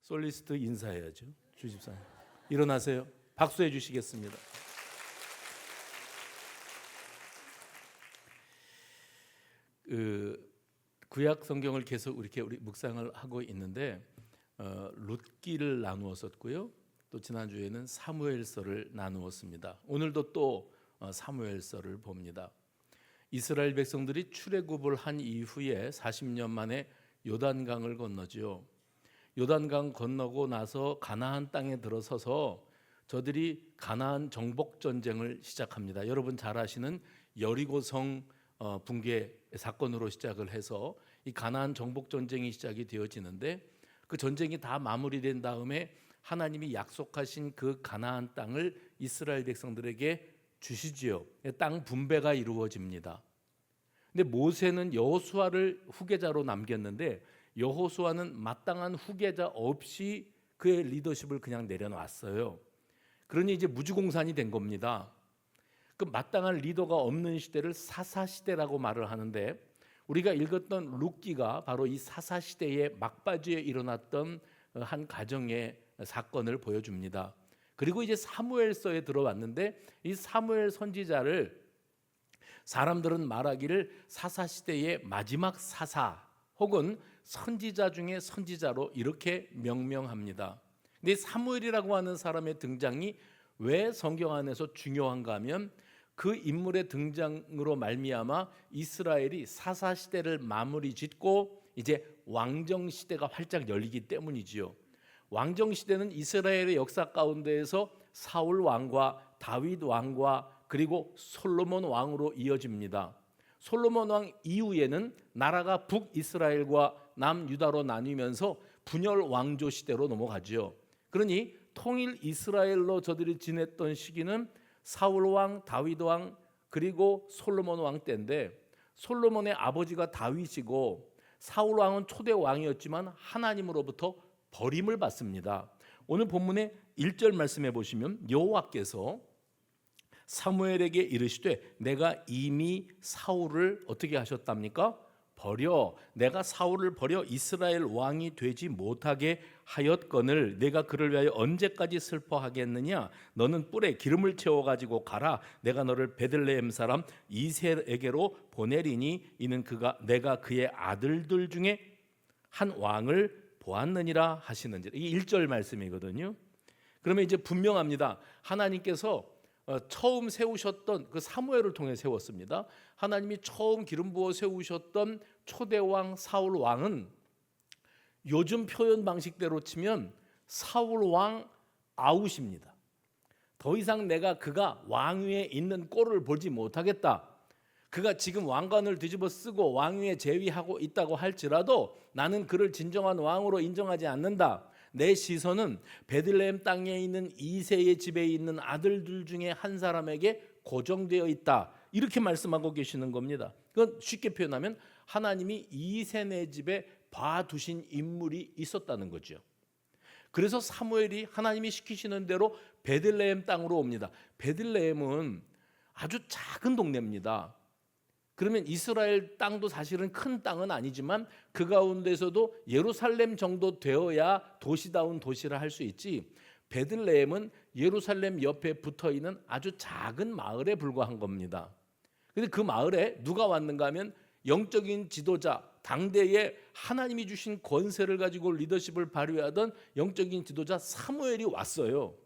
솔리스트 인사해야죠. 주집사님 일어나세요. 박수해 주시겠습니다. 구약 성경을 계속 이렇게 우리 묵상을 하고 있는데 룻기를 나누었었고요. 또 지난주에는 사무엘서를 나누었습니다. 오늘도 또 사무엘서를 봅니다. 이스라엘 백성들이 출애굽을 한 이후에 40년 만에 요단강을 건너지요. 요단강 건너고 나서 가나안 땅에 들어서서 저들이 가나안 정복 전쟁을 시작합니다. 여러분 잘 아시는 여리고성 붕괴 사건으로 시작을 해서 이 가나안 정복 전쟁이 시작이 되어지는데, 그 전쟁이 다 마무리된 다음에 하나님이 약속하신 그 가나안 땅을 이스라엘 백성들에게 주시지요. 땅 분배가 이루어집니다. 근데 모세는 여호수아를 후계자로 남겼는데 여호수아는 마땅한 후계자 없이 그의 리더십을 그냥 내려놨어요. 그러니 이제 무주공산이 된 겁니다. 그 마땅한 리더가 없는 시대를 사사시대라고 말을 하는데, 우리가 읽었던 룻기가 바로 이 사사시대의 막바지에 일어났던 한 가정의 사건을 보여줍니다. 그리고 이제 사무엘서에 들어왔는데, 이 사무엘 선지자를 사람들은 말하기를 사사시대의 마지막 사사 혹은 선지자 중에 선지자로 이렇게 명명합니다. 근데 사무엘이라고 하는 사람의 등장이 왜 성경 안에서 중요한가 하면, 그 인물의 등장으로 말미암아 이스라엘이 사사시대를 마무리 짓고 이제 왕정시대가 활짝 열리기 때문이지요. 왕정시대는 이스라엘의 역사 가운데에서 사울 왕과 다윗 왕과 그리고 솔로몬 왕으로 이어집니다. 솔로몬 왕 이후에는 나라가 북이스라엘과 남유다로 나뉘면서 분열 왕조 시대로 넘어가죠. 그러니 통일 이스라엘로 저들이 지냈던 시기는 사울 왕, 다윗 왕, 그리고 솔로몬 왕 때인데, 솔로몬의 아버지가 다윗이고 사울 왕은 초대 왕이었지만 하나님으로부터 버림을 받습니다. 오늘 본문의 1절 말씀해 보시면 여호와께서 사무엘에게 이르시되 내가 이미 사울을 어떻게 하셨답니까? 버려 내가 사울을 버려 이스라엘 왕이 되지 못하게 하였거늘 내가 그를 위하여 언제까지 슬퍼하겠느냐? 너는 뿔에 기름을 채워 가지고 가라. 내가 너를 베들레헴 사람 이새에게로 보내리니 이는 내가 그의 아들들 중에 한 왕을 보았느니라 하시는지라. 이게 1절 말씀이거든요. 그러면 이제 분명합니다. 하나님께서 처음 세우셨던 그 사무엘을 통해 세웠습니다. 하나님이 처음 기름 부어 세우셨던 초대왕 사울 왕은 요즘 표현 방식대로 치면 사울 왕 아웃입니다. 더 이상 내가 그가 왕위에 있는 꼴을 보지 못하겠다. 그가 지금 왕관을 뒤집어 쓰고 왕위에 재위하고 있다고 할지라도 나는 그를 진정한 왕으로 인정하지 않는다. 내 시선은 베들레헴 땅에 있는 이새의 집에 있는 아들들 중에 한 사람에게 고정되어 있다. 이렇게 말씀하고 계시는 겁니다. 그건 쉽게 표현하면 하나님이 이새네 집에 봐두신 인물이 있었다는 거죠. 그래서 사무엘이 하나님이 시키시는 대로 베들레헴 땅으로 옵니다. 베들레헴은 아주 작은 동네입니다. 그러면 이스라엘 땅도 사실은 큰 땅은 아니지만 그 가운데서도 예루살렘 정도 되어야 도시다운 도시를 할 수 있지, 베들레헴은 예루살렘 옆에 붙어있는 아주 작은 마을에 불과한 겁니다. 그런데 그 마을에 누가 왔는가 하면 영적인 지도자, 당대에 하나님이 주신 권세를 가지고 리더십을 발휘하던 영적인 지도자 사무엘이 왔어요.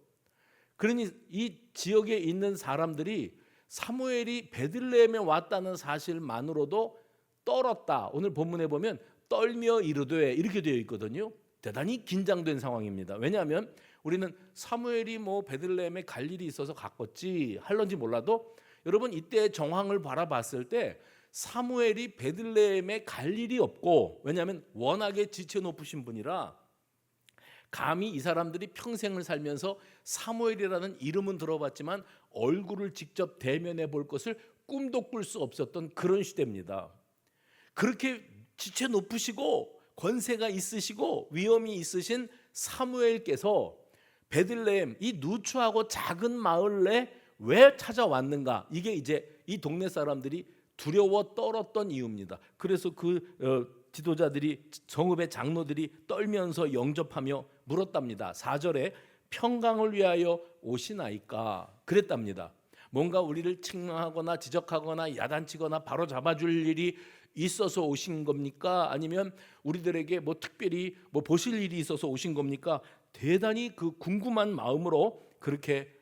그러니 이 지역에 있는 사람들이 사무엘이 베들레헴에 왔다는 사실만으로도 떨었다. 오늘 본문에 보면 떨며 이르되 이렇게 되어 있거든요. 대단히 긴장된 상황입니다. 왜냐하면 우리는 사무엘이 베들레헴에 갈 일이 있어서 갔겠지 할런지 몰라도, 여러분 이때 정황을 바라봤을 때 사무엘이 베들레헴에 갈 일이 없고, 왜냐하면 워낙에 지체 높으신 분이라 감히 이 사람들이 평생을 살면서 사무엘이라는 이름은 들어봤지만 얼굴을 직접 대면해 볼 것을 꿈도 꿀 수 없었던 그런 시대입니다. 그렇게 지체 높으시고 권세가 있으시고 위엄이 있으신 사무엘께서 베들레헴 이 누추하고 작은 마을에 왜 찾아왔는가? 이게 이제 이 동네 사람들이 두려워 떨었던 이유입니다. 그래서 그 지도자들이 정읍의 장로들이 떨면서 영접하며 물었답니다. 4절에 평강을 위하여 오시나이까 그랬답니다. 뭔가 우리를 책망하거나 지적하거나 야단치거나 바로 잡아줄 일이 있어서 오신 겁니까? 아니면 우리들에게 뭐 특별히 뭐 보실 일이 있어서 오신 겁니까? 대단히 그 궁금한 마음으로 그렇게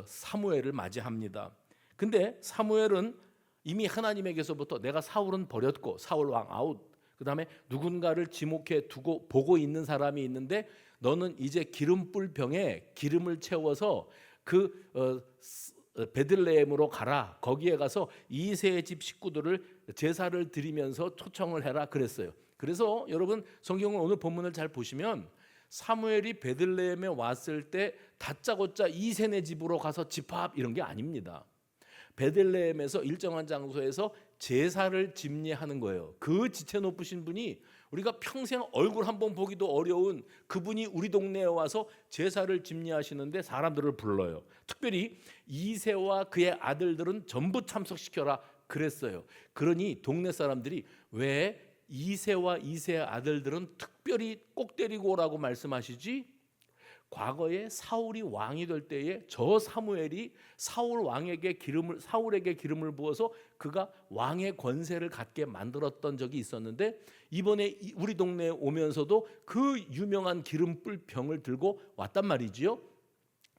사무엘을 맞이합니다. 근데 사무엘은 이미 하나님에게서부터 내가 사울은 버렸고 사울 왕 아웃, 그 다음에 누군가를 지목해 두고 보고 있는 사람이 있는데 너는 이제 기름불 병에 기름을 채워서 그 베들레헴으로 가라. 거기에 가서 이새의 집 식구들을 제사를 드리면서 초청을 해라 그랬어요. 그래서 여러분 성경을 오늘 본문을 잘 보시면 사무엘이 베들레헴에 왔을 때 다짜고짜 이새네 집으로 가서 집합 이런 게 아닙니다. 베들레헴에서 일정한 장소에서 제사를 집례하는 거예요. 그 지체 높으신 분이 우리가 평생 얼굴 한번 보기도 어려운 그분이 우리 동네에 와서 제사를 집례하시는데 사람들을 불러요. 특별히 이새와 그의 아들들은 전부 참석시켜라 그랬어요. 그러니 동네 사람들이 왜 이새와 이새의 아들들은 특별히 꼭 데리고 오라고 말씀하시지? 과거에 사울이 왕이 될 때에 저 사무엘이 사울에게 기름을 부어서 그가 왕의 권세를 갖게 만들었던 적이 있었는데 이번에 우리 동네에 오면서도 그 유명한 기름불 병을 들고 왔단 말이지요.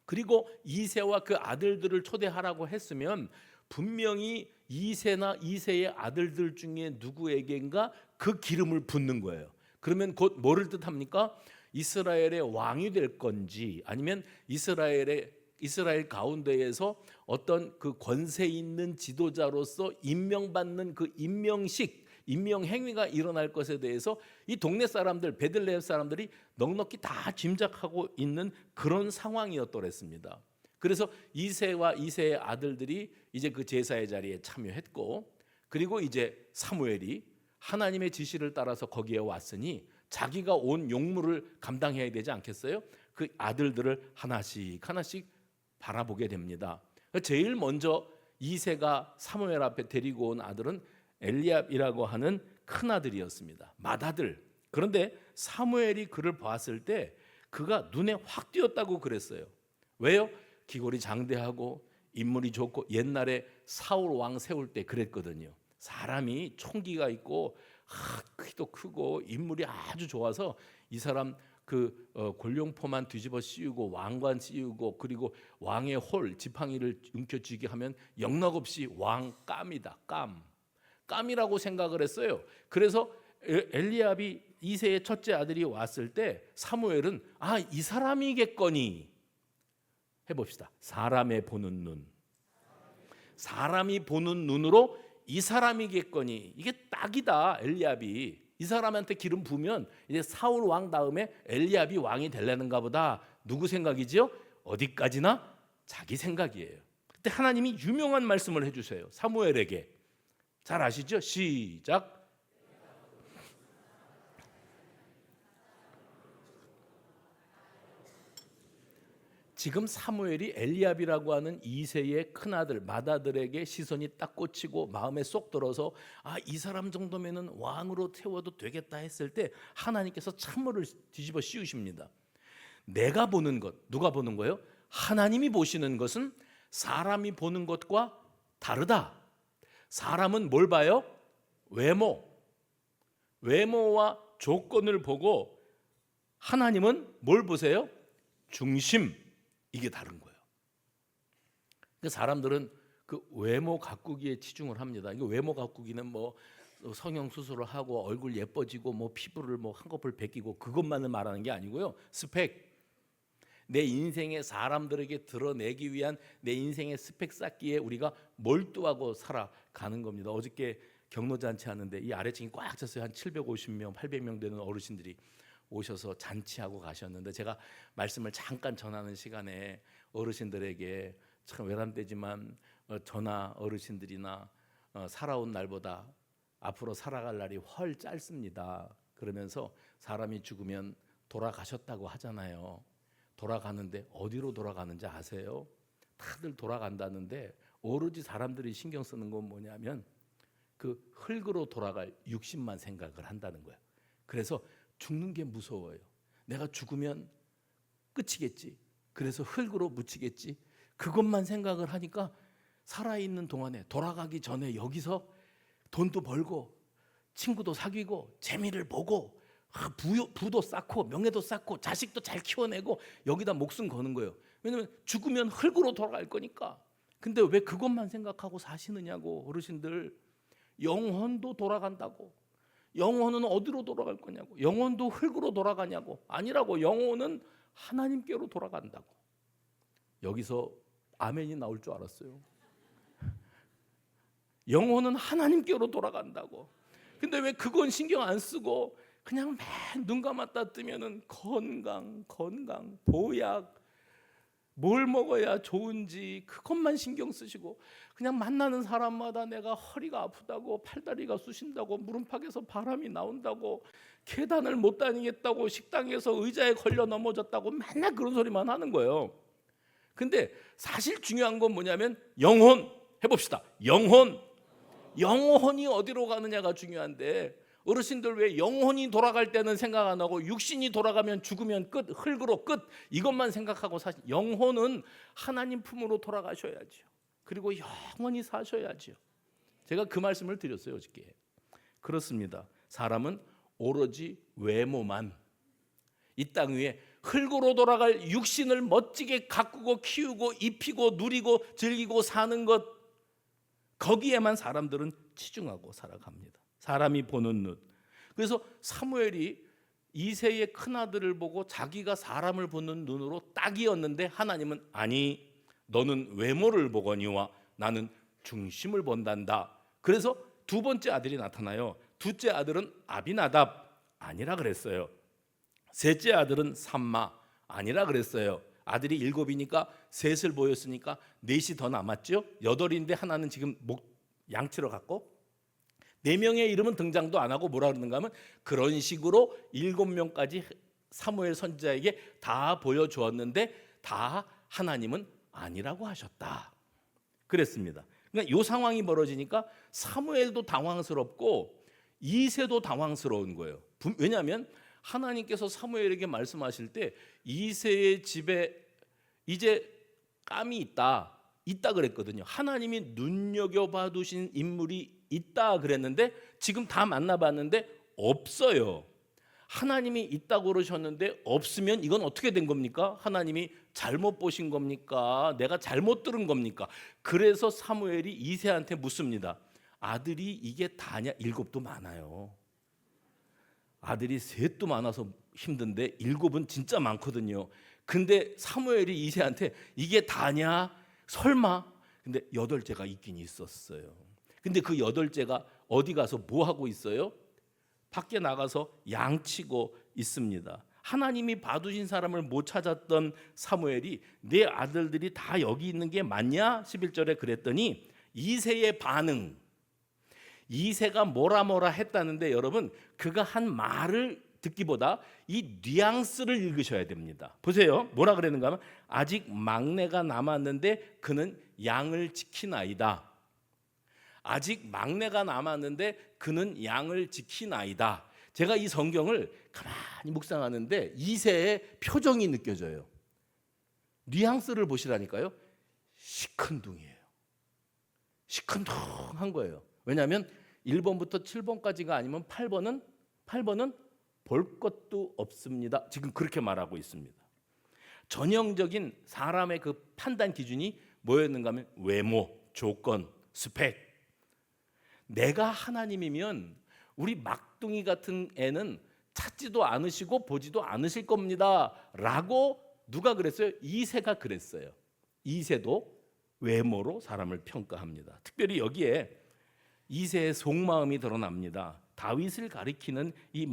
그리고 이새와 그 아들들을 초대하라고 했으면 분명히 이새나 이새의 아들들 중에 누구에겐가 그 기름을 붓는 거예요. 그러면 곧 뭐를 뜻합니까? 이스라엘의 왕이 될 건지 아니면 이스라엘 가운데에서 어떤 그 권세 있는 지도자로서 임명받는 그 임명 행위가 일어날 것에 대해서 이 동네 사람들, 베들레헴 사람들이 넉넉히 다 짐작하고 있는 그런 상황이었더랬습니다. 그래서 이새와 이새의 아들들이 이제 그 제사의 자리에 참여했고, 그리고 이제 사무엘이 하나님의 지시를 따라서 거기에 왔으니 자기가 온 용무를 감당해야 되지 않겠어요? 그 아들들을 하나씩 바라보게 됩니다. 제일 먼저 이새가 사무엘 앞에 데리고 온 아들은 엘리압이라고 하는 큰 아들이었습니다. 맏아들. 그런데 사무엘이 그를 봤을 때 그가 눈에 확 띄었다고 그랬어요. 왜요? 기골이 장대하고 인물이 좋고 옛날에 사울 왕 세울 때 그랬거든요. 사람이 총기가 있고 키도 크고 인물이 아주 좋아서 이 사람 그 골룡포만 뒤집어 씌우고 왕관 씌우고 그리고 왕의 홀 지팡이를 움켜쥐게 하면 영락없이 왕감이다. 깜이라고 생각을 했어요. 그래서 엘리압이 이새의 첫째 아들이 왔을 때 사무엘은 이 사람이겠거니 해봅시다. 사람이 보는 눈으로 이 사람이겠거니 이게 딱이다. 엘리압이 이 사람한테 기름 부으면 이제 사울 왕 다음에 엘리압이 왕이 되려는가 보다. 누구 생각이지요? 어디까지나 자기 생각이에요. 그때 하나님이 유명한 말씀을 해주세요. 사무엘에게. 잘 아시죠? 시작. 지금 사무엘이 엘리압이라고 하는 이새의 큰아들 맏아들에게 시선이 딱 꽂히고 마음에 쏙 들어서 이 사람 정도면은 왕으로 세워도 되겠다 했을 때 하나님께서 찬물을 뒤집어 씌우십니다. 내가 보는 것, 누가 보는 거예요? 하나님이 보시는 것은 사람이 보는 것과 다르다. 사람은 뭘 봐요? 외모와 조건을 보고 하나님은 뭘 보세요? 중심. 이게 다른 거예요. 사람들은 그 외모 가꾸기에 치중을 합니다. 이거 외모 가꾸기는 뭐 성형 수술을 하고 얼굴 예뻐지고 뭐 피부를 뭐 한꺼풀 벗기고 그것만을 말하는 게 아니고요. 스펙. 내 인생의 사람들에게 드러내기 위한 내 인생의 스펙 쌓기에 우리가 몰두하고 살아가는 겁니다. 어저께 경로잔치 하는데 이 아래층이 꽉 찼어요. 한 750명, 800명 되는 어르신들이 오셔서 잔치하고 가셨는데 제가 말씀을 잠깐 전하는 시간에 어르신들에게 참 외람되지만 저나 어르신들이나 살아온 날보다 앞으로 살아갈 날이 훨 짧습니다. 그러면서 사람이 죽으면 돌아가셨다고 하잖아요. 돌아가는데 어디로 돌아가는지 아세요? 다들 돌아간다는데 오로지 사람들이 신경 쓰는 건 뭐냐면 그 흙으로 돌아갈 육신만 생각을 한다는 거예요. 그래서 죽는 게 무서워요. 내가 죽으면 끝이겠지. 그래서 흙으로 묻히겠지. 그것만 생각을 하니까 살아있는 동안에, 돌아가기 전에 여기서 돈도 벌고 친구도 사귀고 재미를 보고 부도 쌓고 명예도 쌓고 자식도 잘 키워내고 여기다 목숨 거는 거예요. 왜냐면 죽으면 흙으로 돌아갈 거니까. 근데 왜 그것만 생각하고 사시느냐고. 어르신들, 영혼도 돌아간다고. 영혼은 어디로 돌아갈 거냐고. 영혼도 흙으로 돌아가냐고. 아니라고. 영혼은 하나님께로 돌아간다고. 여기서 아멘이 나올 줄 알았어요. 영혼은 하나님께로 돌아간다고. 근데 왜 그건 신경 안 쓰고 그냥 맨 눈 감았다 뜨면은 건강, 보약, 뭘 먹어야 좋은지 그것만 신경 쓰시고, 그냥 만나는 사람마다 내가 허리가 아프다고, 팔다리가 쑤신다고, 무릎팍에서 바람이 나온다고, 계단을 못 다니겠다고, 식당에서 의자에 걸려 넘어졌다고 맨날 그런 소리만 하는 거예요. 근데 사실 중요한 건 뭐냐면 영혼, 해봅시다. 영혼이 어디로 가느냐가 중요한데, 어르신들 왜 영혼이 돌아갈 때는 생각 안 하고 육신이 돌아가면 죽으면 끝, 흙으로 끝, 이것만 생각하고 사실 영혼은 하나님 품으로 돌아가셔야죠. 그리고 영원히 사셔야죠. 제가 그 말씀을 드렸어요 어저께. 그렇습니다. 사람은 오로지 외모만, 이 땅 위에 흙으로 돌아갈 육신을 멋지게 가꾸고 키우고 입히고 누리고 즐기고 사는 것, 거기에만 사람들은 치중하고 살아갑니다. 사람이 보는 눈. 그래서 사무엘이 이새의 큰아들을 보고 자기가 사람을 보는 눈으로 딱이었는데, 하나님은 아니, 너는 외모를 보거니와 나는 중심을 본단다. 그래서 두 번째 아들이 나타나요. 둘째 아들은 아비나답, 아니라 그랬어요. 셋째 아들은 삼마, 아니라 그랬어요. 아들이 7이니까 셋을 보였으니까 4이 더 남았죠. 8인데 하나는 지금 양치러 갔고, 4명의 이름은 등장도 안 하고 뭐라 그러는가 하면, 그런 식으로 7명까지 사무엘 선지자에게 다 보여주었는데 다 하나님은 아니라고 하셨다. 그랬습니다. 그러니까 이 상황이 벌어지니까 사무엘도 당황스럽고 이새도 당황스러운 거예요. 왜냐하면 하나님께서 사무엘에게 말씀하실 때 이새의 집에 이제 깜이 있다 그랬거든요. 하나님이 눈여겨봐 두신 인물이 있다 그랬는데 지금 다 만나봤는데 없어요. 하나님이 있다고 그러셨는데 없으면 이건 어떻게 된 겁니까? 하나님이 잘못 보신 겁니까? 내가 잘못 들은 겁니까? 그래서 사무엘이 이새한테 묻습니다. 아들이 이게 다냐? 7도 많아요. 아들이 3도 많아서 힘든데 7은 진짜 많거든요. 근데 사무엘이 이새한테 이게 다냐? 설마? 근데 8째가 있긴 있었어요. 근데 그 8째가 어디 가서 뭐 하고 있어요? 밖에 나가서 양치고 있습니다. 하나님이 봐두신 사람을 못 찾았던 사무엘이 내 아들들이 다 여기 있는 게 맞냐? 11절에 그랬더니 이새의 반응, 이새가 뭐라 했다는데, 여러분 그가 한 말을 듣기보다 이 뉘앙스를 읽으셔야 됩니다. 보세요. 뭐라 그랬는가 하면, 아직 막내가 남았는데 그는 양을 지키나이다. 아직 막내가 남았는데 그는 양을 지키나이다. 제가 이 성경을 가만히 묵상하는데 이새의 표정이 느껴져요. 뉘앙스를 보시라니까요. 시큰둥이에요. 시큰둥한 거예요. 왜냐하면 1번부터 7번까지가 아니면 8번은 볼 것도 없습니다. 지금 그렇게 말하고 있습니다. 전형적인 사람의 그 판단 기준이 뭐였는가 하면 외모, 조건, 스펙. 내가 하나님이면 우리 막둥이 같은 애는 찾지도 않으시고 보지도 않으실 겁니다 라고 누가 그랬어요? 이새가 그랬어요. 이새도 외모로 사람을 평가합니다. 특별히 여기에 이새의 속마음이 드러납니다. 다윗을 가리키는 이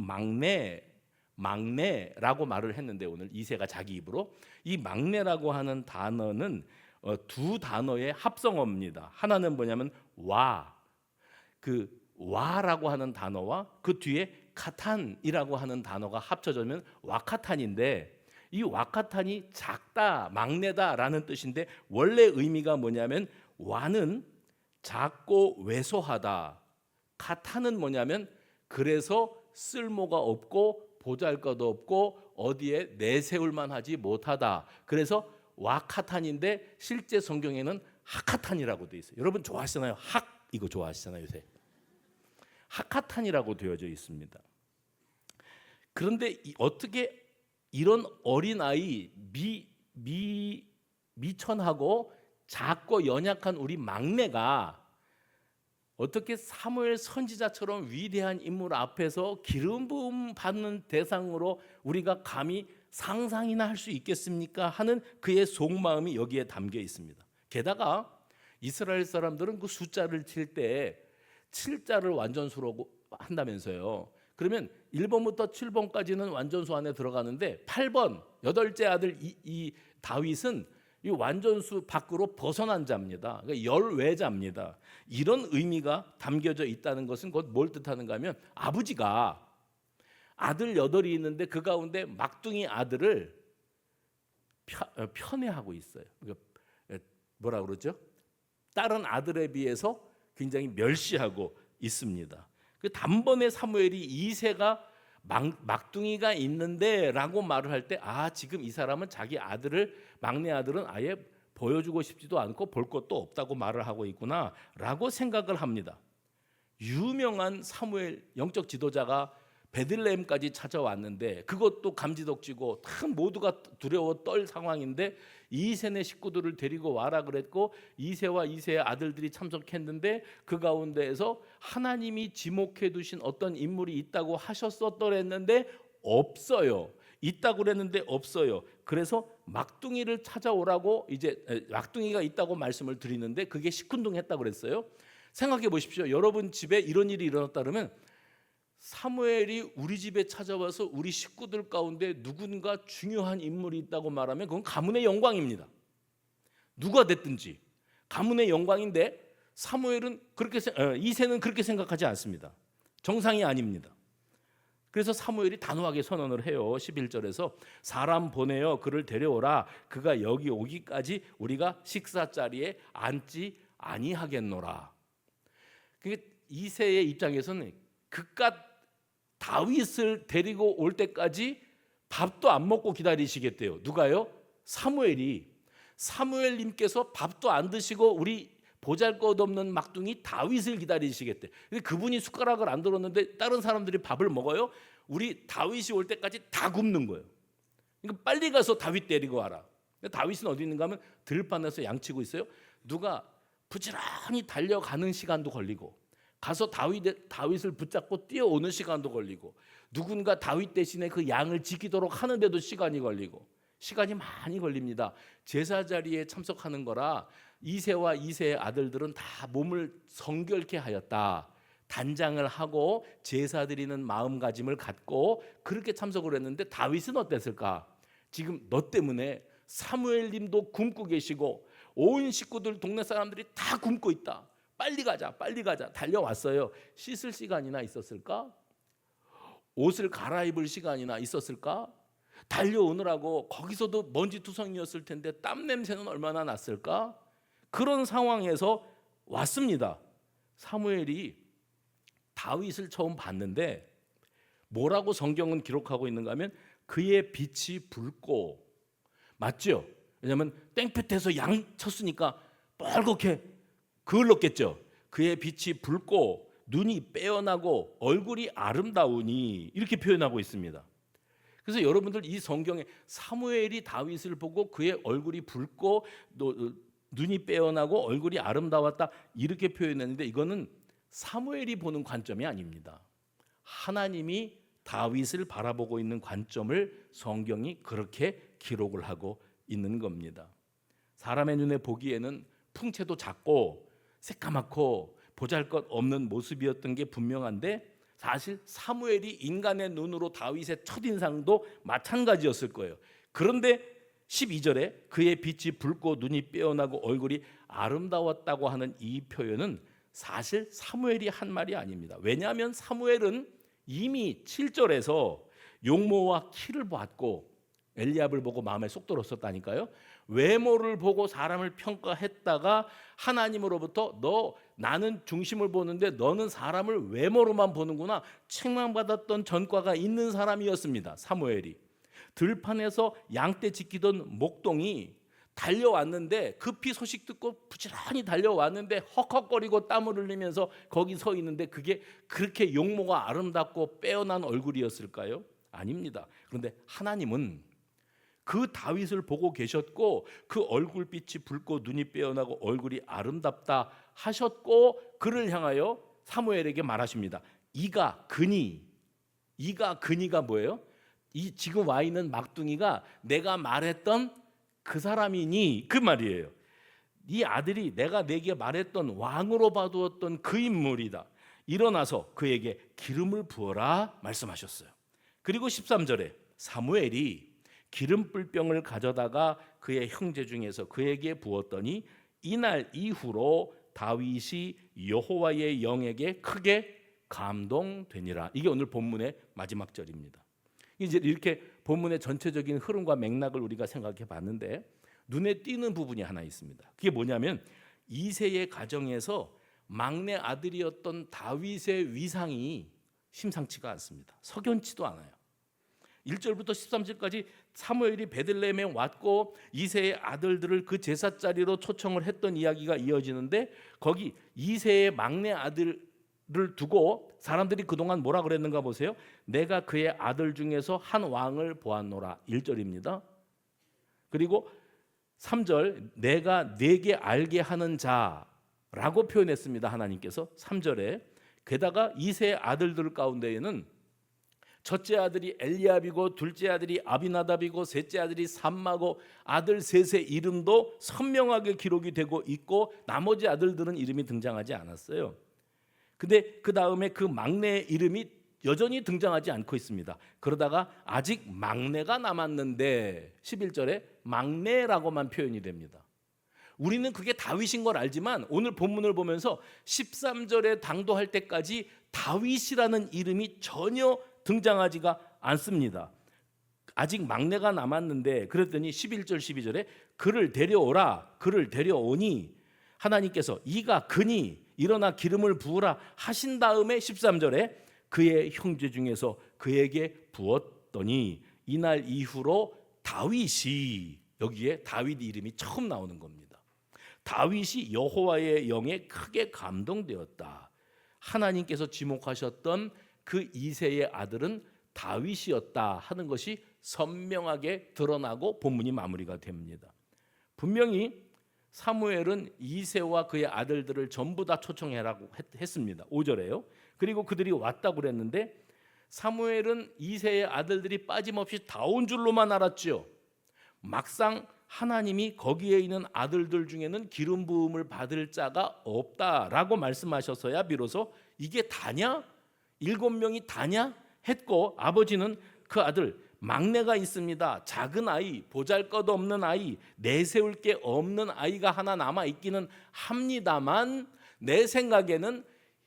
막내라고 말을 했는데, 오늘 이새가 자기 입으로 이 막내라고 하는 단어는 두 단어의 합성어입니다. 하나는 뭐냐면 와라고 하는 단어와 그 뒤에 카탄이라고 하는 단어가 합쳐지면 와카탄인데, 이 와카탄이 작다, 막내다라는 뜻인데, 원래 의미가 뭐냐면 와는 작고 왜소하다, 와카타는 뭐냐면 그래서 쓸모가 없고 보잘것도 없고 어디에 내세울만 하지 못하다. 그래서 와카탄인데 실제 성경에는 하카탄이라고 되어 있어요. 여러분 좋아하시잖아요. 이거 좋아하시잖아요. 요새 하카탄이라고 되어져 있습니다. 그런데 어떻게 이런 어린아이 미천하고 작고 연약한 우리 막내가 어떻게 사무엘 선지자처럼 위대한 인물 앞에서 기름 부음 받는 대상으로 우리가 감히 상상이나 할 수 있겠습니까? 하는 그의 속마음이 여기에 담겨 있습니다. 게다가 이스라엘 사람들은 그 숫자를 칠 때 7자를 완전수로 한다면서요. 그러면 1번부터 7번까지는 완전수 안에 들어가는데 8번 여덟째 아들 이 다윗은 이 완전수 밖으로 벗어난 자입니다. 그러니까 열외자입니다. 이런 의미가 담겨져 있다는 것은 곧 뭘 뜻하는가 하면 아버지가 아들 8이 있는데 그 가운데 막둥이 아들을 편애하고 있어요. 그러니까 뭐라 그러죠? 다른 아들에 비해서 굉장히 멸시하고 있습니다. 그 단번에 사무엘이 이새가 막둥이가 있는데 라고 말을 할 때 지금 이 사람은 자기 아들을 막내 아들은 아예 보여주고 싶지도 않고 볼 것도 없다고 말을 하고 있구나 라고 생각을 합니다. 유명한 사무엘 영적 지도자가 베들레헴까지 찾아왔는데 그것도 감지덕지고 참 모두가 두려워 떨 상황인데 이새네 식구들을 데리고 와라 그랬고 이새와 이새의 아들들이 참석했는데 그 가운데에서 하나님이 지목해 두신 어떤 인물이 있다고 하셨었더랬는데 없어요. 있다고 그랬는데 없어요. 그래서 막둥이를 찾아오라고 이제 막둥이가 있다고 말씀을 드리는데 그게 시큰둥했다고 그랬어요. 생각해 보십시오. 여러분 집에 이런 일이 일어났다 그러면 사무엘이 우리 집에 찾아와서 우리 식구들 가운데 누군가 중요한 인물이 있다고 말하면 그건 가문의 영광입니다. 누가 됐든지 가문의 영광인데 사무엘은 이새는 그렇게 생각하지 않습니다. 정상이 아닙니다. 그래서 사무엘이 단호하게 선언을 해요. 11절에서 사람 보내어 그를 데려오라. 그가 여기 오기까지 우리가 식사 자리에 앉지 아니하겠노라. 이새의 입장에서는 그깟 다윗을 데리고 올 때까지 밥도 안 먹고 기다리시겠대요. 누가요? 사무엘님께서 밥도 안 드시고 우리 보잘것없는 막둥이 다윗을 기다리시겠대. 그분이 숟가락을 안 들었는데 다른 사람들이 밥을 먹어요. 우리 다윗이 올 때까지 다 굶는 거예요. 그러니까 빨리 가서 다윗 데리고 와라. 다윗은 어디 있는가 하면 들판에서 양치고 있어요. 누가 부지런히 달려가는 시간도 걸리고 가서 다윗을 붙잡고 뛰어오는 시간도 걸리고 누군가 다윗 대신에 그 양을 지키도록 하는데도 시간이 걸리고 시간이 많이 걸립니다. 제사 자리에 참석하는 거라 이새와 이새의 아들들은 다 몸을 성결케 하였다. 단장을 하고 제사 드리는 마음가짐을 갖고 그렇게 참석을 했는데 다윗은 어땠을까? 지금 너 때문에 사무엘님도 굶고 계시고 온 식구들 동네 사람들이 다 굶고 있다. 빨리 가자 달려왔어요. 씻을 시간이나 있었을까? 옷을 갈아입을 시간이나 있었을까? 달려오느라고 거기서도 먼지투성이었을 텐데 땀 냄새는 얼마나 났을까? 그런 상황에서 왔습니다. 사무엘이 다윗을 처음 봤는데 뭐라고 성경은 기록하고 있는가 하면 그의 빛이 붉고, 맞죠? 왜냐하면 땡볕에서 양 쳤으니까 빨갛게 그을렀겠죠. 그의 빛이 붉고 눈이 빼어나고 얼굴이 아름다우니 이렇게 표현하고 있습니다. 그래서 여러분들 이 성경에 사무엘이 다윗을 보고 그의 얼굴이 붉고 눈이 빼어나고 얼굴이 아름다웠다 이렇게 표현했는데 이거는 사무엘이 보는 관점이 아닙니다. 하나님이 다윗을 바라보고 있는 관점을 성경이 그렇게 기록을 하고 있는 겁니다. 사람의 눈에 보기에는 풍채도 작고 새까맣고 보잘것없는 모습이었던 게 분명한데 사실 사무엘이 인간의 눈으로 다윗의 첫인상도 마찬가지였을 거예요. 그런데 12절에 그의 빛이 붉고 눈이 빼어나고 얼굴이 아름다웠다고 하는 이 표현은 사실 사무엘이 한 말이 아닙니다. 왜냐하면 사무엘은 이미 7절에서 용모와 키를 보았고 엘리압을 보고 마음에 쏙 들었었다니까요. 외모를 보고 사람을 평가했다가 하나님으로부터 너 나는 중심을 보는데 너는 사람을 외모로만 보는구나 책망받았던 전과가 있는 사람이었습니다. 사무엘이 들판에서 양떼 지키던 목동이 달려왔는데 급히 소식 듣고 부지런히 달려왔는데 헉헉거리고 땀을 흘리면서 거기 서 있는데 그게 그렇게 용모가 아름답고 빼어난 얼굴이었을까요? 아닙니다. 그런데 하나님은 그 다윗을 보고 계셨고 그 얼굴빛이 붉고 눈이 빼어나고 얼굴이 아름답다 하셨고 그를 향하여 사무엘에게 말하십니다. 이가 그니가 뭐예요? 이 지금 와 있는 막둥이가 내가 말했던 그 사람이니 그 말이에요. 이 아들이 내가 내게 말했던 왕으로 봐두었던 그 인물이다. 일어나서 그에게 기름을 부어라 말씀하셨어요. 그리고 13절에 사무엘이 기름불병을 가져다가 그의 형제 중에서 그에게 부었더니 이날 이후로 다윗이 여호와의 영에게 크게 감동되니라. 이게 오늘 본문의 마지막 절입니다. 이제 이렇게 본문의 전체적인 흐름과 맥락을 우리가 생각해 봤는데 눈에 띄는 부분이 하나 있습니다. 그게 뭐냐면 이새의 가정에서 막내 아들이었던 다윗의 위상이 심상치가 않습니다. 석연치도 않아요. 1절부터 13절까지 사무엘이 베들레헴에 왔고 이새의 아들들을 그 제사 자리로 초청을 했던 이야기가 이어지는데 거기 이새의 막내 아들을 두고 사람들이 그동안 뭐라 그랬는가 보세요. 내가 그의 아들 중에서 한 왕을 보았노라. 1절입니다. 그리고 3절 내가 내게 알게 하는 자라고 표현했습니다. 하나님께서 3절에 게다가 이새의 아들들 가운데에는 첫째 아들이 엘리압이고 둘째 아들이 아비나답이고 셋째 아들이 삼마고 아들 셋의 이름도 선명하게 기록이 되고 있고 나머지 아들들은 이름이 등장하지 않았어요. 근데 그 다음에 그 막내의 이름이 여전히 등장하지 않고 있습니다. 그러다가 아직 막내가 남았는데 11절에 막내라고만 표현이 됩니다. 우리는 그게 다윗인 걸 알지만 오늘 본문을 보면서 13절에 당도할 때까지 다윗이라는 이름이 전혀 등장하지가 않습니다. 아직 막내가 남았는데 그랬더니 11절 12절에 그를 데려오라. 그를 데려오니 하나님께서 이가 그니 일어나 기름을 부으라 하신 다음에 13절에 그의 형제 중에서 그에게 부었더니 이날 이후로 다윗이 여기에 다윗 이름이 처음 나오는 겁니다. 다윗이 여호와의 영에 크게 감동되었다. 하나님께서 지목하셨던 그 이새의 아들은 다윗이었다 하는 것이 선명하게 드러나고 본문이 마무리가 됩니다. 분명히 사무엘은 이새와 그의 아들들을 전부 다 초청해라고 했습니다. 5절에요. 그리고 그들이 왔다고 그랬는데 사무엘은 이새의 아들들이 빠짐없이 다 온 줄로만 알았죠. 막상 하나님이 거기에 있는 아들들 중에는 기름 부음을 받을 자가 없다라고 말씀하셔서야 비로소 이게 다냐? 7명이 다냐? 했고 아버지는 그 아들 막내가 있습니다. 작은 아이, 보잘것없는 아이, 내세울 게 없는 아이가 하나 남아 있기는 합니다만 내 생각에는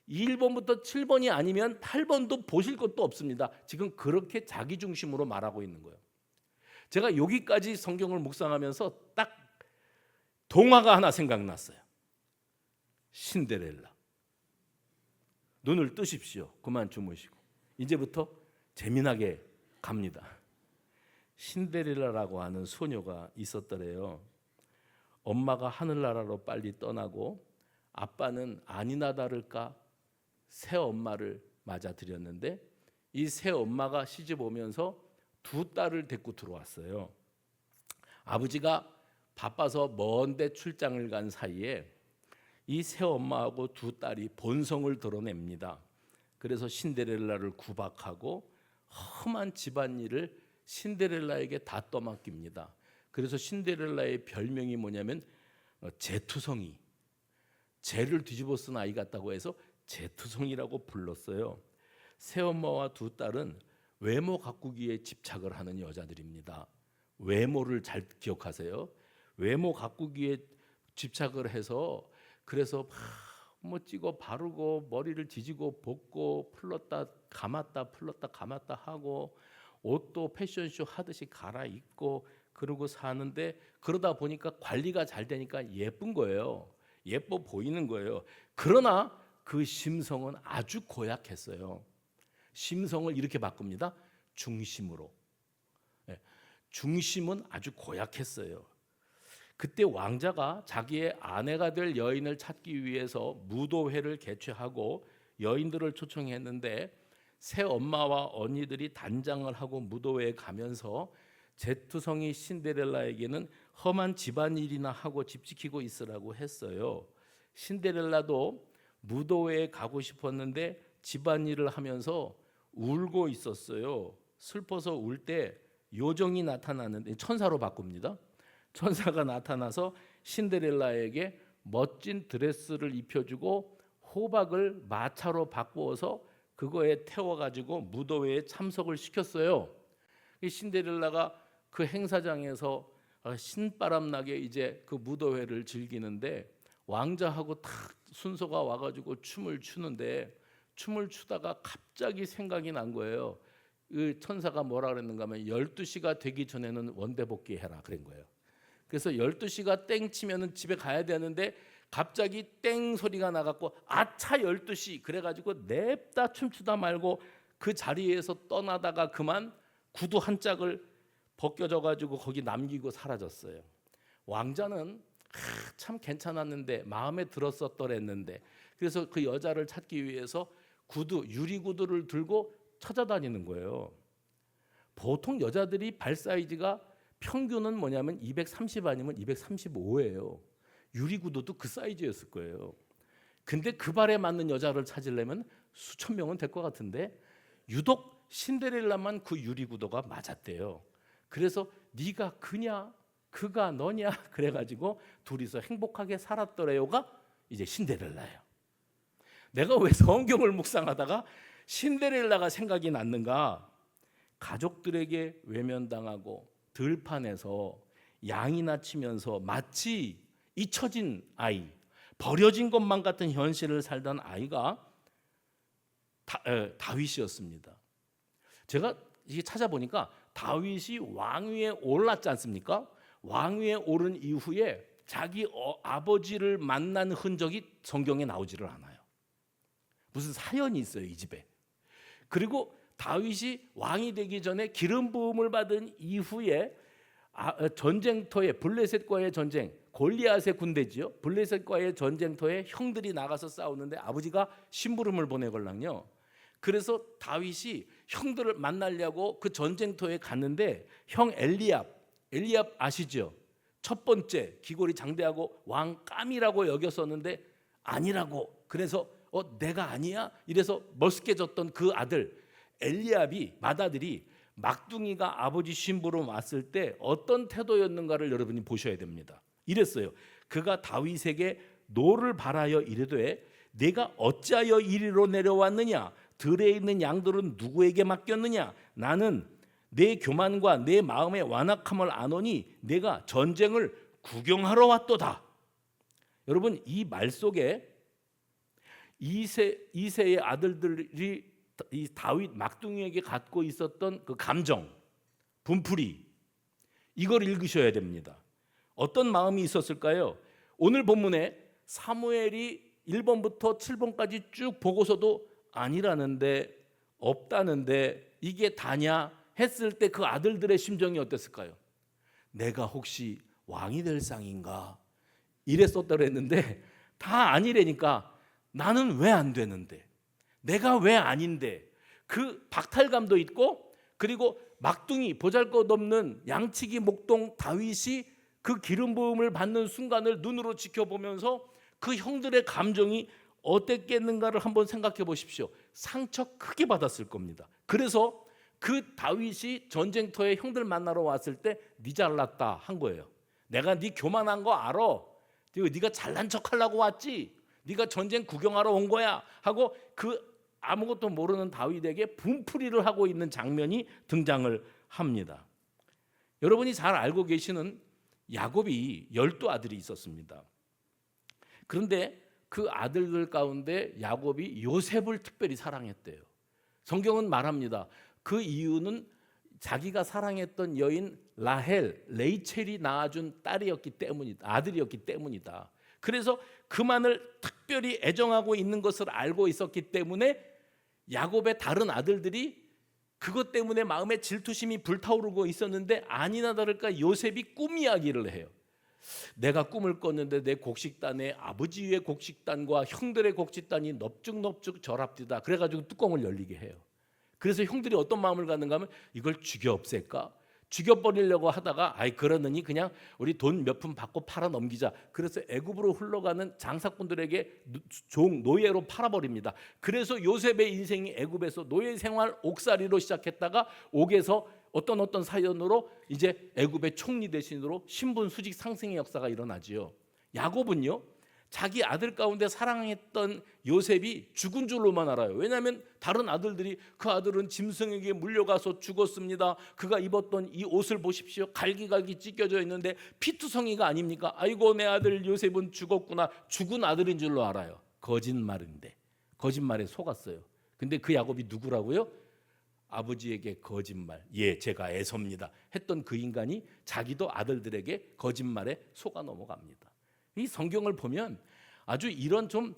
1번부터 7번이 아니면 8번도 보실 것도 없습니다. 지금 그렇게 자기 중심으로 말하고 있는 거예요. 제가 여기까지 성경을 묵상하면서 딱 동화가 하나 생각났어요. 신데렐라. 눈을 뜨십시오. 그만 주무시고. 이제부터 재미나게 갑니다. 신데렐라라고 하는 소녀가 있었더래요. 엄마가 하늘나라로 빨리 떠나고 아빠는 아니나 다를까 새 엄마를 맞아들였는데 이 새 엄마가 시집 오면서 두 딸을 데리고 들어왔어요. 아버지가 바빠서 먼데 출장을 간 사이에 이 새 엄마하고 두 딸이 본성을 드러냅니다. 그래서 신데렐라를 구박하고 험한 집안일을 신데렐라에게 다 떠맡깁니다. 그래서 신데렐라의 별명이 뭐냐면 재투성이, 재를 뒤집어 쓴 아이 같다고 해서 재투성이라고 불렀어요. 새엄마와 두 딸은 외모 가꾸기에 집착을 하는 여자들입니다. 외모를 잘 기억하세요. 외모 가꾸기에 집착을 해서 그래서 뭐 찍어 바르고 머리를 뒤지고 볶고 풀렀다 감았다 풀렀다 감았다 하고 옷도 패션쇼 하듯이 갈아입고 그러고 사는데, 그러다 보니까 관리가 잘 되니까 예쁜 거예요. 예뻐 보이는 거예요. 그러나 그 심성은 아주 고약했어요. 심성을 이렇게 바꿉니다. 중심으로. 중심은 아주 고약했어요. 그때 왕자가 자기의 아내가 될 여인을 찾기 위해서 무도회를 개최하고 여인들을 초청했는데, 새 엄마와 언니들이 단장을 하고 무도회에 가면서 제투성이 신데렐라에게는 험한 집안일이나 하고 집 지키고 있으라고 했어요. 신데렐라도 무도회에 가고 싶었는데 집안일을 하면서 울고 있었어요. 슬퍼서 울 때 요정이 나타나는데, 천사로 바꿉니다. 천사가 나타나서 신데렐라에게 멋진 드레스를 입혀주고 호박을 마차로 바꾸어서 그거에 태워가지고 무도회에 참석을 시켰어요. 이 신데렐라가 그 행사장에서 신바람 나게 이제 그 무도회를 즐기는데, 왕자하고 다 순서가 와가지고 춤을 추는데, 춤을 추다가 갑자기 생각이 난 거예요. 그 천사가 뭐라 그랬는가 하면 12시가 되기 전에는 원대복귀 해라 그런 거예요. 그래서 12시가 땡 치면은 집에 가야 되는데 갑자기 땡 소리가 나갖고 아차 12시 그래가지고 냅다 춤추다 말고 그 자리에서 떠나다가 그만 구두 한 짝을 벗겨져가지고 거기 남기고 사라졌어요. 왕자는 참 괜찮았는데, 마음에 들었었더랬는데, 그래서 그 여자를 찾기 위해서 유리 구두를 들고 찾아다니는 거예요. 보통 여자들이 발 사이즈가 평균은 뭐냐면 230 아니면 235예요. 유리 구두도 그 사이즈였을 거예요. 근데 그 발에 맞는 여자를 찾으려면 수천 명은 될 것 같은데, 유독 신데렐라만 그 유리 구두가 맞았대요. 그래서 네가 그냐 그가 너냐 그래가지고 둘이서 행복하게 살았더래요가 이제 신데렐라예요. 내가 왜 성경을 묵상하다가 신데렐라가 생각이 났는가? 가족들에게 외면당하고 들판에서 양이나 치면서 마치 잊혀진 아이, 버려진 것만 같은 현실을 살던 아이가 다윗이었습니다. 제가 이게 찾아보니까 다윗이 왕위에 올랐지 않습니까? 왕위에 오른 이후에 자기 아버지를 만난 흔적이 성경에 나오지를 않아요. 무슨 사연이 있어요, 이 집에. 그리고 다윗이 왕이 되기 전에 기름 부음을 받은 이후에 전쟁터에, 블레셋과의 전쟁, 골리앗의 군대지요. 블레셋과의 전쟁터에 형들이 나가서 싸우는데 아버지가 심부름을 보내걸랑요. 그래서 다윗이 형들을 만나려고 그 전쟁터에 갔는데, 형 엘리압 아시죠? 첫 번째 기골이 장대하고 왕감이라고 여겼었는데 아니라고, 그래서 내가 아니야? 이래서 머쓱해졌던 그 아들 엘리압이, 맏아들이 막둥이가 아버지 심부름 왔을 때 어떤 태도였는가를 여러분이 보셔야 됩니다. 이랬어요. 그가 다윗에게 노를 바라여 이르되 내가 어찌하여 이리로 내려왔느냐? 들에 있는 양들은 누구에게 맡겼느냐? 나는 내 교만과 내 마음의 완악함을 아노니 내가 전쟁을 구경하러 왔도다. 여러분, 이 말 속에 이세의 아들들이 이 다윗 막둥이에게 갖고 있었던 그 감정, 분풀이, 이걸 읽으셔야 됩니다. 어떤 마음이 있었을까요? 오늘 본문에 사무엘이 1번부터 7번까지 쭉 보고서도 아니라는데, 없다는데 이게 다냐 했을 때 그 아들들의 심정이 어땠을까요? 내가 혹시 왕이 될 상인가? 이랬었다고 했는데 다 아니라니까. 나는 왜 안 되는데? 내가 왜 아닌데? 그 박탈감도 있고, 그리고 막둥이 보잘것없는 양치기 목동 다윗이 그 기름 부음을 받는 순간을 눈으로 지켜보면서 그 형들의 감정이 어땠겠는가를 한번 생각해 보십시오. 상처 크게 받았을 겁니다. 그래서 그 다윗이 전쟁터에 형들 만나러 왔을 때 네 잘났다 한 거예요. 내가 네 교만한 거 알아. 네가 잘난 척하려고 왔지. 네가 전쟁 구경하러 온 거야 하고 그 아무것도 모르는 다윗에게 분풀이를 하고 있는 장면이 등장을 합니다. 여러분이 잘 알고 계시는 야곱이 12아들이 있었습니다. 그런데 그 아들들 가운데 야곱이 요셉을 특별히 사랑했대요. 성경은 말합니다. 그 이유는 자기가 사랑했던 여인 레이첼이 낳아준 아들이었기 때문이다. 그래서 그만을 특별히 애정하고 있는 것을 알고 있었기 때문에 야곱의 다른 아들들이 그것 때문에 마음에 질투심이 불타오르고 있었는데 아니나 다를까 요셉이 꿈 이야기를 해요. 내가 꿈을 꿨는데 내 곡식단에 아버지의 곡식단과 형들의 곡식단이 넙죽넙죽 결합되다. 그래가지고 뚜껑을 열리게 해요. 그래서 형들이 어떤 마음을 갖는가 하면 이걸 죽여 없앨까? 죽여버리려고 하다가 그러느니 그냥 우리 돈 몇 푼 받고 팔아 넘기자. 그래서 애굽으로 흘러가는 장사꾼들에게 노예로 팔아버립니다. 그래서 요셉의 인생이 애굽에서 노예 생활 옥살이로 시작했다가 옥에서 어떤 사연으로 이제 애굽의 총리 대신으로 신분 수직 상승의 역사가 일어나지요. 야곱은요, 자기 아들 가운데 사랑했던 요셉이 죽은 줄로만 알아요. 왜냐하면 다른 아들들이 그 아들은 짐승에게 물려가서 죽었습니다. 그가 입었던 이 옷을 보십시오. 갈기갈기 찢겨져 있는데 피투성이가 아닙니까? 아이고 내 아들 요셉은 죽었구나. 죽은 아들인 줄로 알아요. 거짓말인데 거짓말에 속았어요. 근데 그 야곱이 누구라고요? 아버지에게 거짓말, 제가 에서입니다 했던 그 인간이 자기도 아들들에게 거짓말에 속아 넘어갑니다. 이 성경을 보면 아주 이런 좀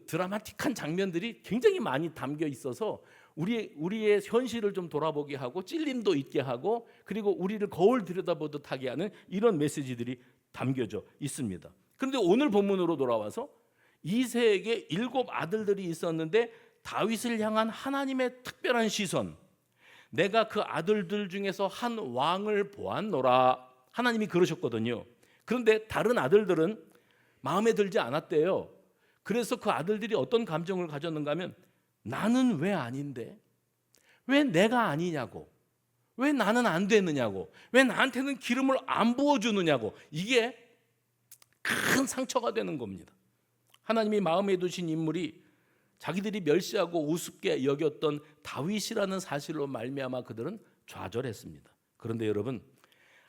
드라마틱한 장면들이 굉장히 많이 담겨 있어서 우리의 현실을 좀 돌아보게 하고 찔림도 있게 하고 그리고 우리를 거울 들여다보듯 하게 하는 이런 메시지들이 담겨져 있습니다. 그런데 오늘 본문으로 돌아와서 이새에게 7 아들들이 있었는데 다윗을 향한 하나님의 특별한 시선, 내가 그 아들들 중에서 한 왕을 보았노라. 하나님이 그러셨거든요. 그런데 다른 아들들은 마음에 들지 않았대요. 그래서 그 아들들이 어떤 감정을 가졌는가 하면 나는 왜 아닌데? 왜 내가 아니냐고? 왜 나는 안 되느냐고? 왜 나한테는 기름을 안 부어주느냐고? 이게 큰 상처가 되는 겁니다. 하나님이 마음에 두신 인물이 자기들이 멸시하고 우습게 여겼던 다윗이라는 사실로 말미암아 그들은 좌절했습니다. 그런데 여러분,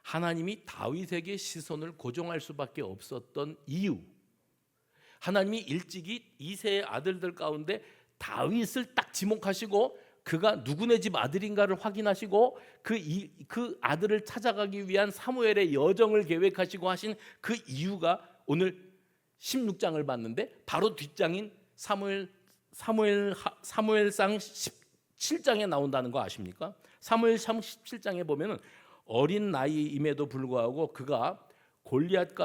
하나님이 다윗에게 시선을 고정할 수밖에 없었던 이유, 하나님이 일찍이 이새의 아들들 가운데 다윗을 딱 지목하시고 그가 누구네 집 아들인가를 확인하시고 그 아들을 찾아가기 위한 사무엘의 여정을 계획하시고 하신 그 이유가 오늘 16장을 봤는데 바로 뒷장인 사무엘상 17장에 나온다는 거 아십니까? 사무엘상 17장에 보면은 어린 나이임에도 불구하고 그가 골리앗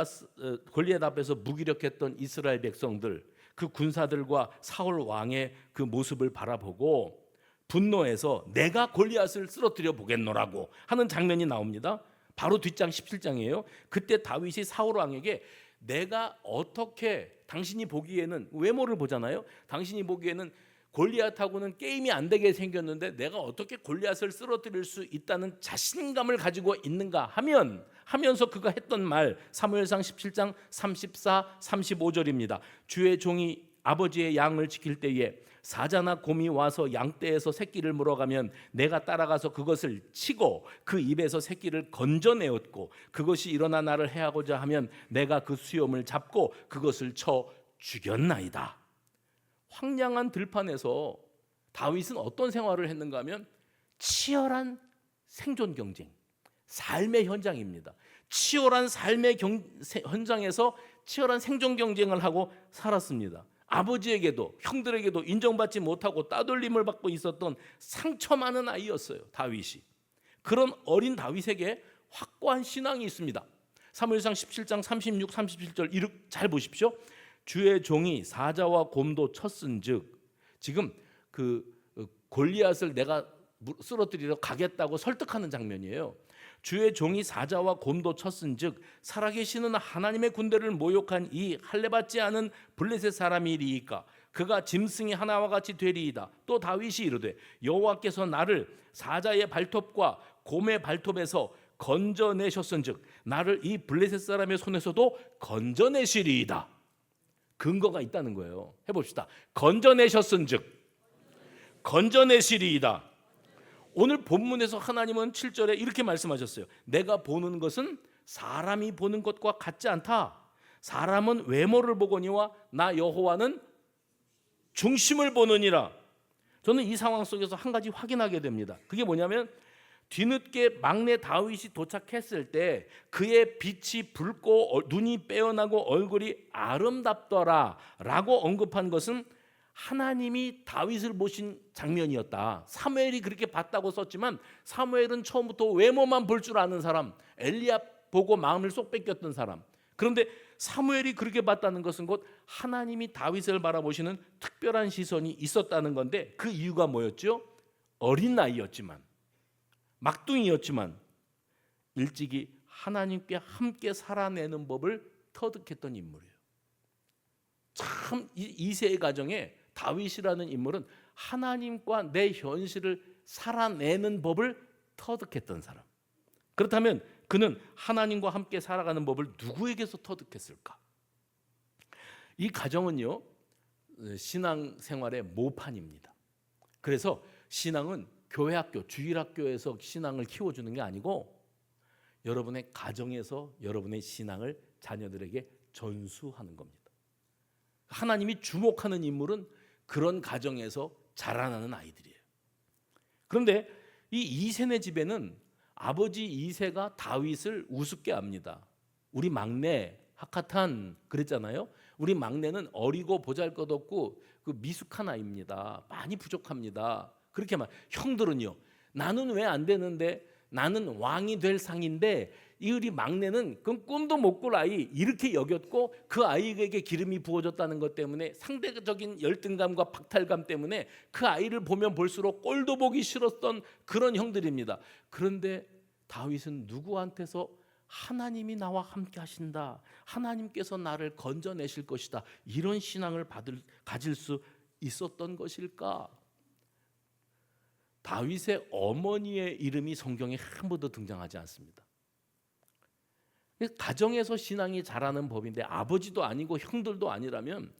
앞에서 무기력했던 이스라엘 백성들, 그 군사들과 사울 왕의 그 모습을 바라보고 분노해서 내가 골리앗을 쓰러뜨려 보겠노라고 하는 장면이 나옵니다. 바로 뒷장 17장이에요. 그때 다윗이 사울 왕에게 내가 어떻게, 당신이 보기에는 외모를 보잖아요. 당신이 보기에는 골리앗하고는 게임이 안 되게 생겼는데 내가 어떻게 골리앗을 쓰러뜨릴 수 있다는 자신감을 가지고 있는가 하면서 그가 했던 말, 사무엘상 17장 34, 35절입니다. 주의 종이 아버지의 양을 지킬 때에 사자나 곰이 와서 양떼에서 새끼를 물어가면 내가 따라가서 그것을 치고 그 입에서 새끼를 건져내었고 그것이 일어나 나를 해하고자 하면 내가 그 수염을 잡고 그것을 쳐 죽였나이다. 황량한 들판에서 다윗은 어떤 생활을 했는가 하면 치열한 생존 경쟁, 삶의 현장입니다. 치열한 삶의 현장에서 치열한 생존 경쟁을 하고 살았습니다. 아버지에게도 형들에게도 인정받지 못하고 따돌림을 받고 있었던 상처 많은 아이였어요, 다윗이. 그런 어린 다윗에게 확고한 신앙이 있습니다. 사무엘상 17장 36, 37절 잘 보십시오. 주의 종이 사자와 곰도 쳤은즉, 지금 그 골리앗을 내가 쓰러뜨리러 가겠다고 설득하는 장면이에요. 주의 종이 사자와 곰도 쳤은즉 살아계시는 하나님의 군대를 모욕한 이 할례받지 않은 블레셋 사람이리이까 그가 짐승이 하나와 같이 되리이다. 또 다윗이 이르되 여호와께서 나를 사자의 발톱과 곰의 발톱에서 건져내셨은즉 나를 이 블레셋 사람의 손에서도 건져내시리이다. 근거가 있다는 거예요. 해봅시다. 건져내셨은즉 건져내시리이다. 오늘 본문에서 하나님은 7절에 이렇게 말씀하셨어요. 내가 보는 것은 사람이 보는 것과 같지 않다. 사람은 외모를 보거니와 나 여호와는 중심을 보느니라. 저는 이 상황 속에서 한 가지 확인하게 됩니다. 그게 뭐냐면 뒤늦게 막내 다윗이 도착했을 때 그의 빛이 붉고 눈이 빼어나고 얼굴이 아름답더라 라고 언급한 것은 하나님이 다윗을 보신 장면이었다. 사무엘이 그렇게 봤다고 썼지만 사무엘은 처음부터 외모만 볼 줄 아는 사람, 엘리야 보고 마음을 쏙 뺏겼던 사람. 그런데 사무엘이 그렇게 봤다는 것은 곧 하나님이 다윗을 바라보시는 특별한 시선이 있었다는 건데, 그 이유가 뭐였죠? 어린 나이였지만, 막둥이였지만 일찍이 하나님께 함께 살아내는 법을 터득했던 인물이에요. 참 이세의 가정에 다윗이라는 인물은 하나님과 내 현실을 살아내는 법을 터득했던 사람. 그렇다면 그는 하나님과 함께 살아가는 법을 누구에게서 터득했을까? 이 가정은요, 신앙생활의 모판입니다. 그래서 신앙은 교회학교, 주일학교에서 신앙을 키워주는 게 아니고 여러분의 가정에서 여러분의 신앙을 자녀들에게 전수하는 겁니다. 하나님이 주목하는 인물은 그런 가정에서 자라나는 아이들이에요. 그런데 이 이세네 집에는 아버지 이세가 다윗을 우습게 합니다. 우리 막내 하카탄 그랬잖아요. 우리 막내는 어리고 보잘것없고 그 미숙한 아이입니다. 많이 부족합니다. 그렇게 말. 형들은요, 나는 왜 안 되는데, 나는 왕이 될 상인데 이 우리 막내는 그 꿈도 못 꿀 아이, 이렇게 여겼고 그 아이에게 기름이 부어졌다는 것 때문에 상대적인 열등감과 박탈감 때문에 그 아이를 보면 볼수록 꼴도 보기 싫었던 그런 형들입니다. 그런데 다윗은 누구한테서 하나님이 나와 함께 하신다, 하나님께서 나를 건져내실 것이다, 이런 신앙을 가질 수 있었던 것일까? 다윗의 어머니의 이름이 성경에 한 번도 등장하지 않습니다. 가정에서 신앙이 자라는 법인데 아버지도 아니고 형들도 아니라면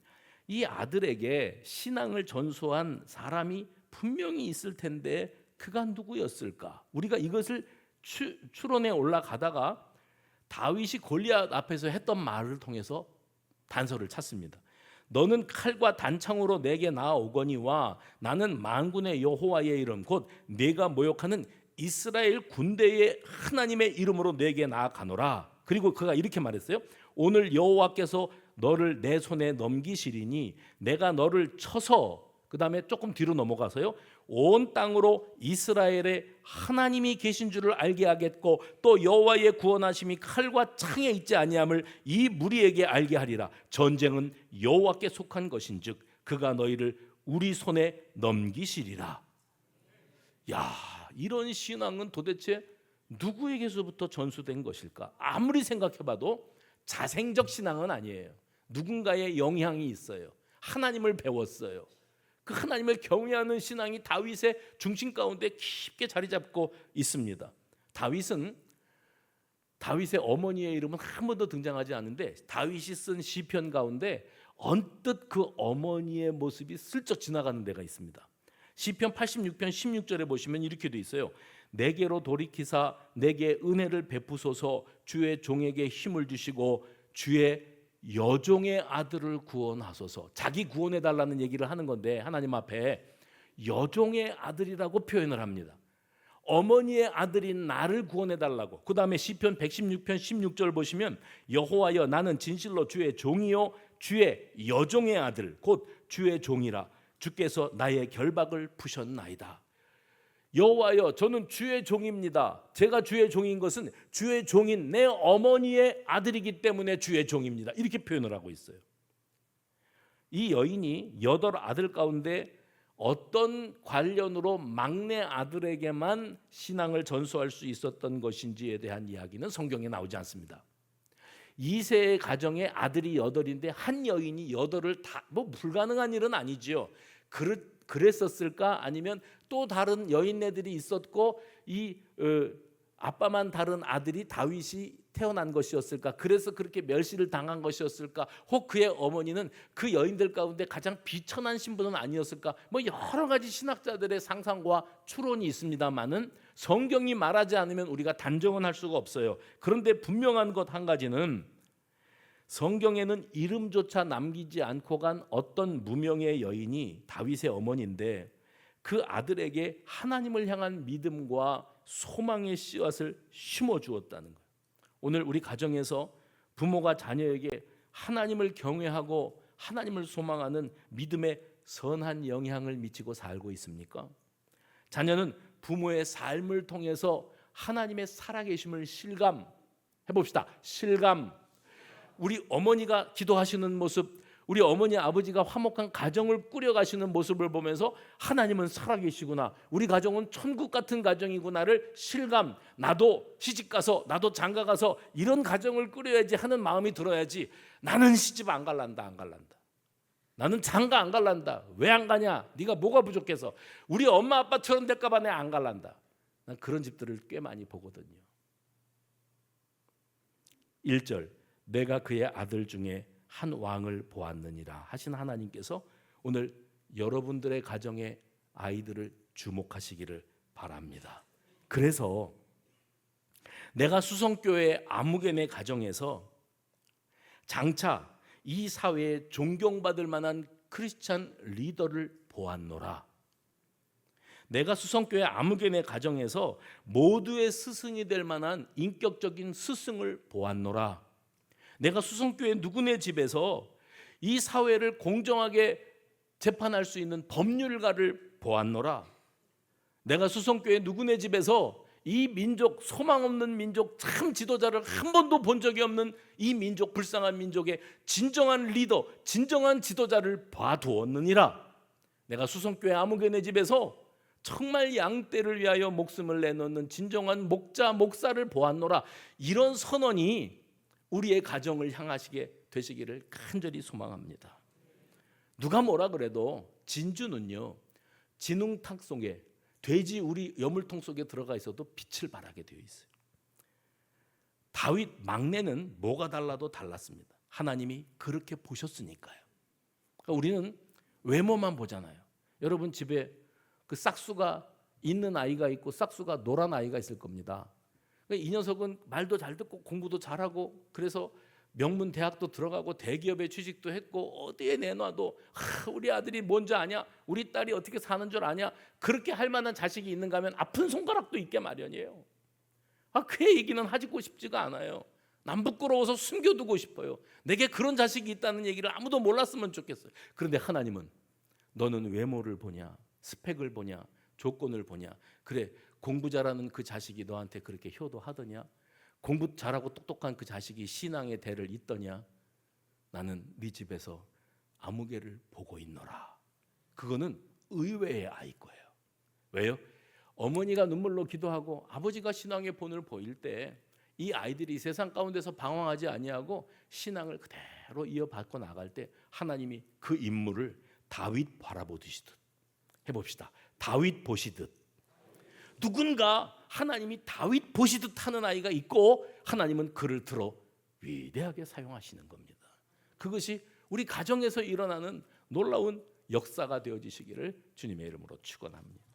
이 아들에게 신앙을 전수한 사람이 분명히 있을 텐데 그가 누구였을까? 우리가 이것을 추론에 올라가다가 다윗이 골리앗 앞에서 했던 말을 통해서 단서를 찾습니다. 너는 칼과 단창으로 내게 나아오거니와 나는 만군의 여호와의 이름 곧 내가 모욕하는 이스라엘 군대의 하나님의 이름으로 내게 나아가노라. 그리고 그가 이렇게 말했어요. 오늘 여호와께서 너를 내 손에 넘기시리니 내가 너를 쳐서, 그 다음에 조금 뒤로 넘어가서요, 온 땅으로 이스라엘의 하나님이 계신 줄을 알게 하겠고 또 여호와의 구원하심이 칼과 창에 있지 아니함을 이 무리에게 알게 하리라. 전쟁은 여호와께 속한 것인즉 그가 너희를 우리 손에 넘기시리라. 야, 이런 신앙은 도대체 누구에게서부터 전수된 것일까? 아무리 생각해봐도 자생적 신앙은 아니에요. 누군가의 영향이 있어요. 하나님을 배웠어요. 그 하나님을 경외하는 신앙이 다윗의 중심 가운데 깊게 자리 잡고 있습니다. 다윗의 어머니의 이름은 한 번도 등장하지 않는데 다윗이 쓴 시편 가운데 언뜻 그 어머니의 모습이 슬쩍 지나가는 데가 있습니다. 시편 86편 16절에 보시면 이렇게 돼 있어요. 내게로 돌이키사 내게 은혜를 베푸소서. 주의 종에게 힘을 주시고 주의 여종의 아들을 구원하소서. 자기 구원해 달라는 얘기를 하는 건데 하나님 앞에 여종의 아들이라고 표현을 합니다. 어머니의 아들인 나를 구원해 달라고. 그 다음에 시편 116편 16절 보시면 여호와여 나는 진실로 주의 종이요 주의 여종의 아들 곧 주의 종이라. 주께서 나의 결박을 푸셨나이다. 여호와여 저는 주의 종입니다. 제가 주의 종인 것은 주의 종인 내 어머니의 아들이기 때문에 주의 종입니다. 이렇게 표현을 하고 있어요. 이 여인이 8 아들 가운데 어떤 관련으로 막내 아들에게만 신앙을 전수할 수 있었던 것인지에 대한 이야기는 성경에 나오지 않습니다. 이세의 가정에 아들이 8인데 한 여인이 8을 다 불가능한 일은 아니지요. 그랬었을까? 아니면 또 다른 여인네들이 있었고 이 아빠만 다른 아들이 다윗이 태어난 것이었을까? 그래서 그렇게 멸시를 당한 것이었을까? 혹 그의 어머니는 그 여인들 가운데 가장 비천한 신분은 아니었을까? 여러 가지 신학자들의 상상과 추론이 있습니다만은 성경이 말하지 않으면 우리가 단정은 할 수가 없어요. 그런데 분명한 것 한 가지는 성경에는 이름조차 남기지 않고 간 어떤 무명의 여인이 다윗의 어머니인데 그 아들에게 하나님을 향한 믿음과 소망의 씨앗을 심어 주었다는 거예요. 오늘 우리 가정에서 부모가 자녀에게 하나님을 경외하고 하나님을 소망하는 믿음의 선한 영향을 미치고 살고 있습니까? 자녀는 부모의 삶을 통해서 하나님의 살아계심을 실감해 봅시다. 실감. 우리 어머니가 기도하시는 모습, 우리 어머니 아버지가 화목한 가정을 꾸려가시는 모습을 보면서 하나님은 살아계시구나, 우리 가정은 천국 같은 가정이구나를 실감. 나도 시집가서, 나도 장가가서 이런 가정을 꾸려야지 하는 마음이 들어야지. 나는 시집 안 갈란다, 안 갈란다. 나는 장가 안 갈란다. 왜 안 가냐? 네가 뭐가 부족해서. 우리 엄마 아빠처럼 될까 봐 내가 안 갈란다. 난 그런 집들을 꽤 많이 보거든요. 1절, 내가 그의 아들 중에 한 왕을 보았느니라 하신 하나님께서 오늘 여러분들의 가정의 아이들을 주목하시기를 바랍니다. 그래서 내가 수성교회 아무개네 가정에서 장차 이 사회에 존경받을 만한 크리스찬 리더를 보았노라. 내가 수성교회 아무개네 가정에서 모두의 스승이 될 만한 인격적인 스승을 보았노라. 내가 수성교회 누구네 집에서 이 사회를 공정하게 재판할 수 있는 법률가를 보았노라. 내가 수성교회 누구네 집에서 이 민족, 소망 없는 민족, 참 지도자를 한 번도 본 적이 없는 이 민족, 불쌍한 민족의 진정한 리더, 진정한 지도자를 봐두었느니라. 내가 수성교회 아무개네 집에서 정말 양떼를 위하여 목숨을 내놓는 진정한 목자, 목사를 보았노라. 이런 선언이 우리의 가정을 향하시게 되시기를 간절히 소망합니다. 누가 뭐라 그래도 진주는요, 진웅탕 속에, 돼지 우리 여물통 속에 들어가 있어도 빛을 발하게 되어 있어요. 다윗 막내는 뭐가 달라도 달랐습니다. 하나님이 그렇게 보셨으니까요. 그러니까 우리는 외모만 보잖아요. 여러분 집에 그 싹수가 있는 아이가 있고 싹수가 노란 아이가 있을 겁니다. 이 녀석은 말도 잘 듣고 공부도 잘하고 그래서 명문 대학도 들어가고 대기업에 취직도 했고 어디에 내놔도 우리 아들이 뭔지 아냐, 우리 딸이 어떻게 사는 줄 아냐, 그렇게 할 만한 자식이 있는가 하면 아픈 손가락도 있게 마련이에요. 그 얘기는 하고 싶지가 않아요. 남 부끄러워서 숨겨두고 싶어요. 내게 그런 자식이 있다는 얘기를 아무도 몰랐으면 좋겠어요. 그런데 하나님은 너는 외모를 보냐, 스펙을 보냐, 조건을 보냐, 그래 공부 잘하는 그 자식이 너한테 그렇게 효도하더냐, 공부 잘하고 똑똑한 그 자식이 신앙의 대를 잇더냐, 나는 네 집에서 아무개를 보고 있노라. 그거는 의외의 아이 거예요. 왜요? 어머니가 눈물로 기도하고 아버지가 신앙의 본을 보일 때 이 아이들이 세상 가운데서 방황하지 아니하고 신앙을 그대로 이어받고 나갈 때 하나님이 그 인물을 다윗 바라보듯이듯 해봅시다. 다윗 보시듯. 누군가 하나님이 다윗 보시듯 하는 아이가 있고 하나님은 그를 들어 위대하게 사용하시는 겁니다. 그것이 우리 가정에서 일어나는 놀라운 역사가 되어지시기를 주님의 이름으로 축원합니다.